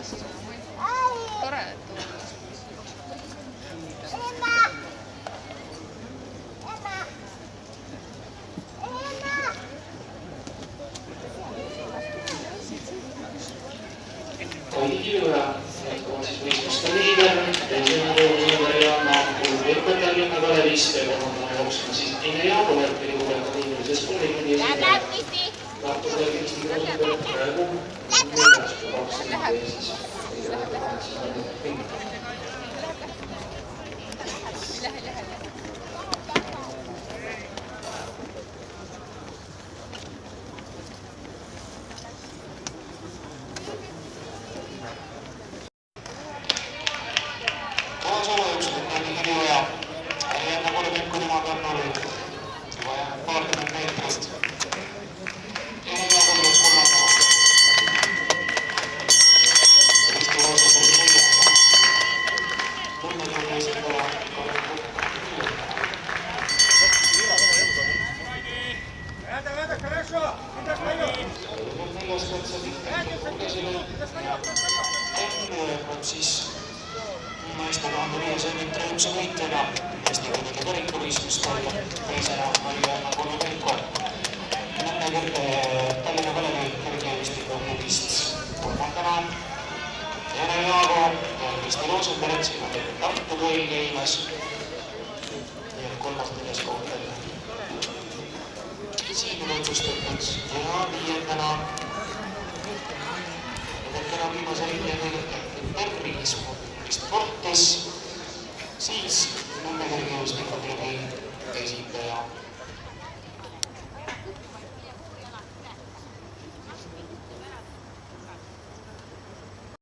külastusena. Tore, et tulla. Kaidi Kiviõja jätkavad siis võistluste liider, teisena tõusumõre Janna Kulbjõkka Tallinna Kalevist ja kolmandana jooksma siis Tiine Jaakover, kelle kuuleka viimilises spordiklubis esindaja. Tartusele Kristi Krosberg praegu neljas kui 20 ja siis kõige ringi. Siis naiste 1500 meetri hõlpsa võitjana Eesti kõige karikavõistlust toetab teisena Marianna Konovenko. Nende Tallinna Kalevi kõrgejõustiku klubist kolmandana Jane Jaago ja Kristi Rosenberg, siin on Tartu kool käimas ja kolmas neljas kohtel. Siin on otsustatud ja viiendana Kena viimase linja Tervis Fortes, siis nende kõrgejõustiku klubi esindaja